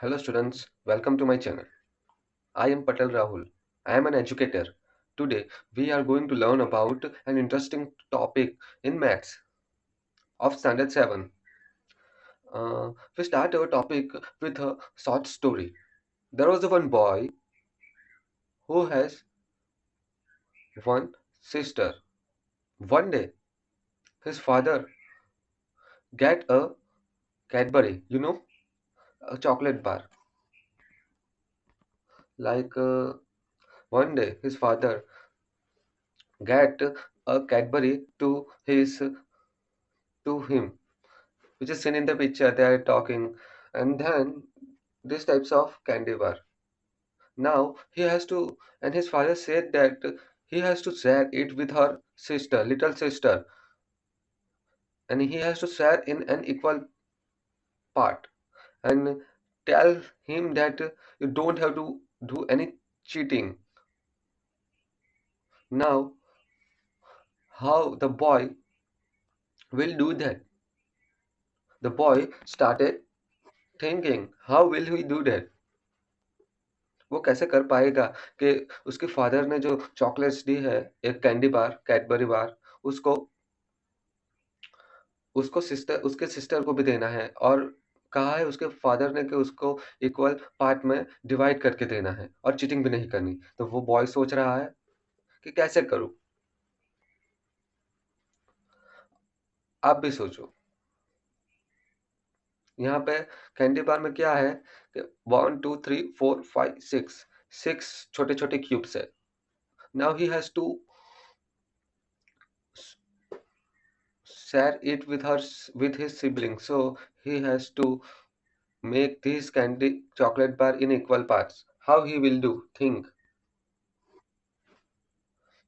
Hello students, welcome to my channel. I am Patel Rahul. I am an educator. Today we are going to learn about an interesting topic in maths of standard 7. We start our topic with a short story. There was one boy who has one sister. One day his father get a Cadbury, a chocolate bar. Like one day his father get a Cadbury to him, which is seen in the picture. They are talking, and then these types of candy bar. Now he has to, and his father said that he has to share it with her sister, little sister, and he has to share in an equal part, and tell him that you don't have to do any cheating. Now, how the boy will do that? The boy started thinking, how will he do that? वो कैसे कर पाएगा कि उसके father ने जो chocolates दी है, एक कैंडी बार, कैडबरी बार, उसको उसको सिस्टर उसके सिस्टर को भी देना है, और कहा है उसके फादर ने कि उसको इक्वल पार्ट में डिवाइड करके देना है और चीटिंग भी नहीं करनी। तो वो बॉय सोच रहा है कि कैसे करूँ? आप भी सोचो। यहाँ पे कैंडी बार में क्या है कि 1, 2, 3, 4, 5, 6 6 छोटे-छोटे क्यूब्स है। Now he has to share it with his siblings. So he has to make this candy chocolate bar in equal parts. How he will do? Think.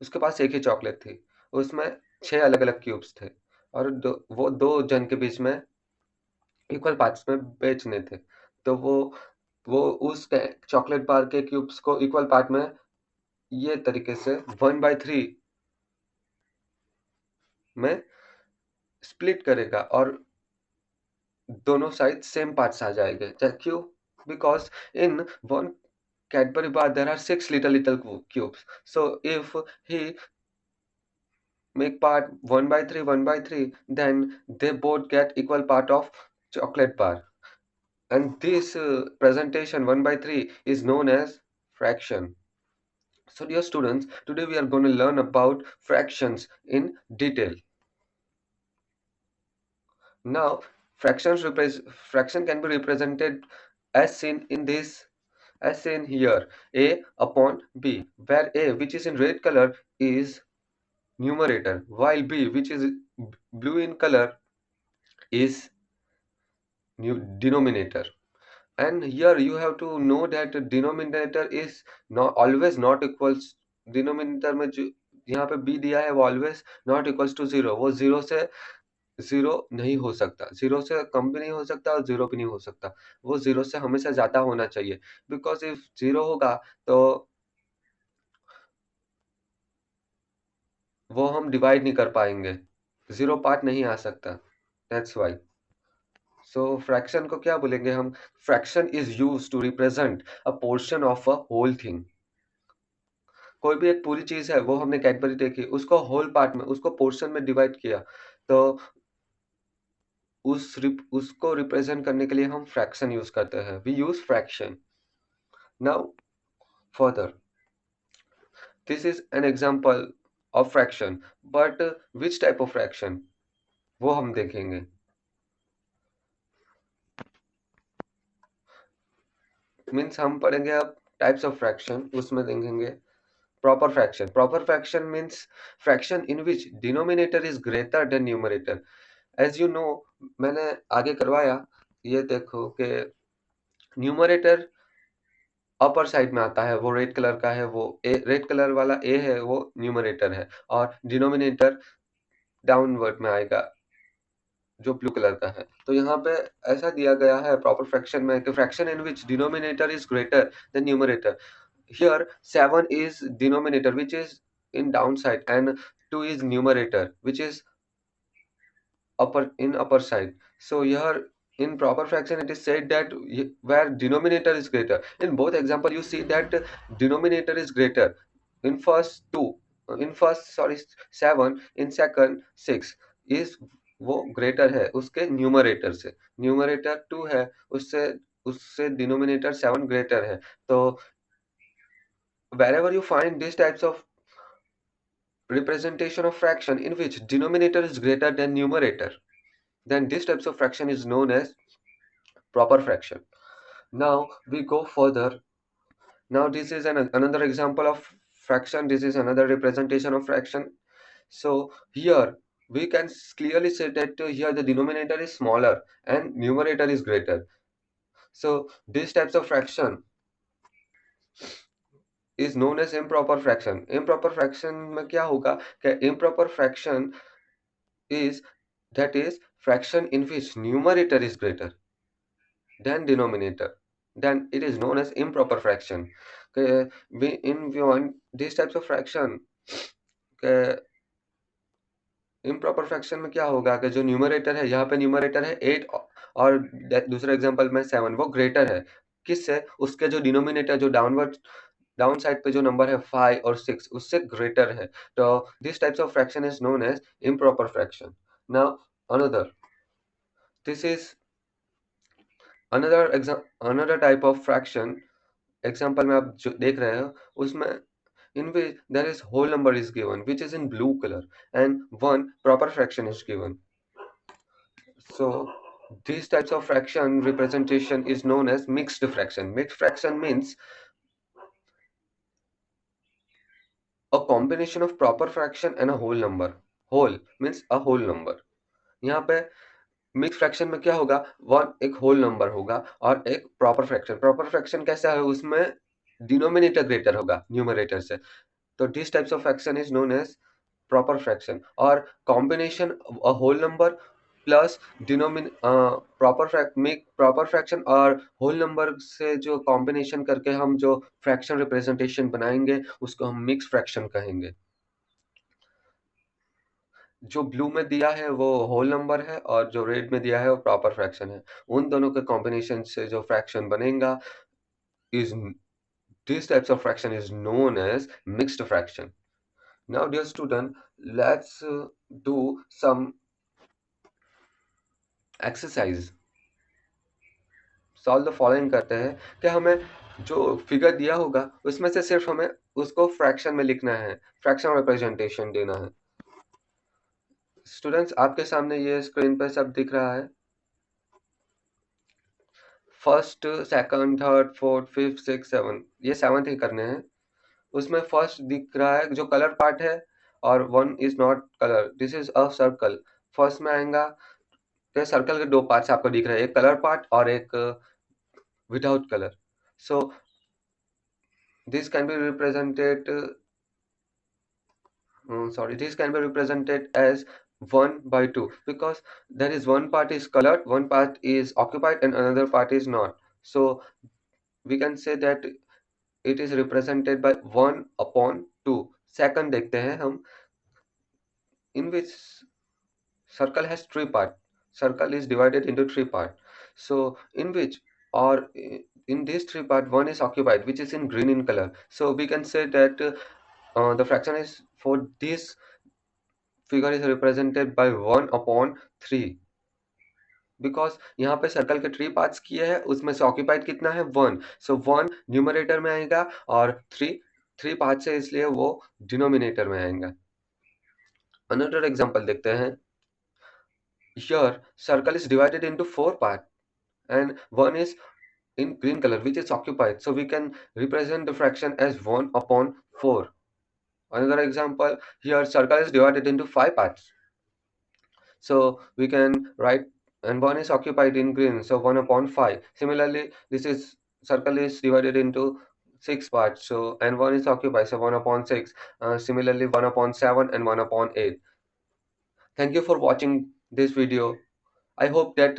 उसके पास एक ही चॉकलेट थी। उसमें 6 अलग-अलग क्यूब्स थे और वो 2 जन के बीच में इक्वल पार्ट्स में बेचने थे। तो वो उस चॉकलेट बार के क्यूब्स को इक्वल पार्ट में ये तरीके से 1/3 में स्प्लिट करेगा और दोनों साइड सेम पार्ट्स आ जाएंगे। क्यों? Because in one Cadbury bar there are 6 little cubes. So if he make part 1/3 1/3, then they both get equal part of chocolate bar. And this presentation 1/3 is known as fraction. So dear students, today we are going to learn about fractions in detail. Now, fraction can be represented as seen in this, as seen here, a upon b, where a, which is in red color, is numerator, while b, which is blue in color, is denominator. And here you have to know that denominator is not always not equals, denominator में जो यहाँ पे b दिया है वो always not equals to 0, वो 0 से 0 नहीं हो सकता, 0 से कम भी नहीं हो सकता और 0 भी नहीं हो सकता, वो 0 से हमेशा ज़्यादा होना चाहिए। बिकॉज इफ 0 होगा तो वो हम डिवाइड नहीं कर पाएंगे, 0 पार्ट नहीं आ सकता, दैट्स वाई। सो फ्रैक्शन को क्या बोलेंगे हम? Fraction is used to represent a portion of a whole thing. कोई भी एक पूरी चीज है, वो हमने कैडबरी देखी, उसको होल पार्ट में, उसको पोर्शन में डिवाइड किया, तो उसको रिप्रेजेंट करने के लिए हम फ्रैक्शन यूज करते हैं। We use fraction. Now further, this is an example of fraction, but which type of fraction वो हम देखेंगे। मीन्स हम पढ़ेंगे अब टाइप्स ऑफ फ्रैक्शन, उसमें देखेंगे proper fraction. Proper fraction means fraction in which denominator is greater than numerator. As you know, मैंने आगे करवाया, ये देखो कि न्यूमरेटर अपर साइड में आता है, वो रेड कलर का है, वो रेड कलर वाला ए है, वो न्यूमरेटर है, और डिनोमिनेटर डाउनवर्ड में आएगा जो ब्लू कलर का है। तो यहाँ पे ऐसा दिया गया है प्रॉपर फ्रैक्शन में कि fraction in which denominator is greater than numerator. Here 7 is denominator, which is in downside, and 2 is numerator, which is upper side. So here in proper fraction it is said that where denominator is greater. In both example you see that denominator is greater. In first 2, in first sorry 7, in second 6 is वो greater है उसके numerator से. Numerator 2 है, उससे उससे denominator 7 greater है. तो wherever you find these types of representation of fraction in which denominator is greater than numerator, then these types of fraction is known as proper fraction. Now we go further. Now this is another example of fraction. This is another representation of fraction. So here we can clearly say that here the denominator is smaller and numerator is greater. So these types of fraction is known as improper fraction. Improper fraction में क्या होगा कि improper fraction is that is fraction in which numerator is greater than denominator, then it is known as improper fraction. We want these types of fraction. Improper fraction में क्या होगा कि जो numerator है, यहाँ पे न्यूमरेटर है 8 और दूसरे एग्जांपल में 7, वो ग्रेटर है किससे? उसके जो डिनोमिनेटर जो डाउन साइड पे जो नंबर है 5 और 6 उससे ग्रेटर है. तो this types of fraction is known as improper fraction. Now another, this is another type of fraction. Example में आप जो देख रहे हो उसमें in which there is whole number is given which is in blue color and one proper fraction is given. So these types of fraction representation is known as mixed fraction. Mixed fraction means a combination of proper fraction and a whole number. Whole means a whole number. यहाँ पे mix fraction में क्या होगा, one एक whole number होगा और एक proper fraction. Proper fraction कैसा है, उसमें डिनोमिनेटर ग्रेटर होगा न्यूमरेटर से. तो this types of fraction is known as proper fraction. और combination a whole number plus proper fraction और होल नंबर से जो कॉम्बिनेशन करके हम जो फ्रैक्शन रिप्रेजेंटेशन बनाएंगे उसको हम मिक्स फ्रैक्शन कहेंगे. जो ब्लू में दिया है वो होल नंबर है और जो रेड में दिया है वो प्रॉपर फ्रैक्शन है. उन दोनों के कॉम्बिनेशन से जो फ्रैक्शन बनेगा is these types of fraction is known as mixed fraction. Now dear student, let's do some exercise. Solve the following करते हैं कि हमें जो फिगर दिया होगा उसमें से सिर्फ हमें उसको फ्रैक्शन में लिखना है, फ्रैक्शन रिप्रेजेंटेशन देना है. स्टूडेंट्स आपके सामने ये स्क्रीन पर सब दिख रहा है. First, second, third, fourth, fifth, six, seven, ये सेवंथ ही करने हैं. उसमें फर्स्ट दिख रहा है जो कलर पार्ट है और one is not colour. This is a circle. First में आएगा तो सर्कल के दो पार्ट्स आपको दिख रहे हैं, एक कलर पार्ट और एक without colour. So this can be represented this can be represented as 1 by 2 because there is one part is colored, one part is occupied and another part is not. So we can say that it is represented by 1 upon 2. Second देखते हैं हम, in which circle has three parts. Circle is divided into three parts. So in which or in these three parts one is occupied which is in green in color. So we can say that the fraction is for this figure is represented by 1 upon 3 because यहाँ पे circle के three parts किए हैं, उसमें से occupied कितना है 1. सो 1 numerator में आएगा और 3 पार्ट्स है इसलिए वो डिनोमिनेटर में आएगा. अनदर एग्जांपल देखते हैं. Here circle is divided into 4 part and one is in green color which is occupied, so we can represent the fraction as 1 upon 4. Another example, here circle is divided into 5 parts. So we can write, and one is occupied in green, so 1 upon 5. Similarly, this is circle is divided into 6 parts, so and one is occupied, so 1 upon 6. Similarly, 1 upon 7 and 1 upon 8. Thank you for watching this video. I hope that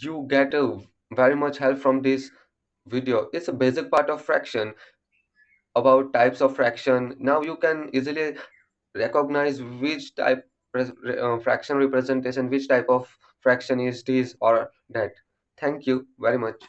you get very much help from this video. It's a basic part of fraction, about types of fraction. Now you can easily recognize which type fraction representation, which type of fraction is this or that. Thank you very much.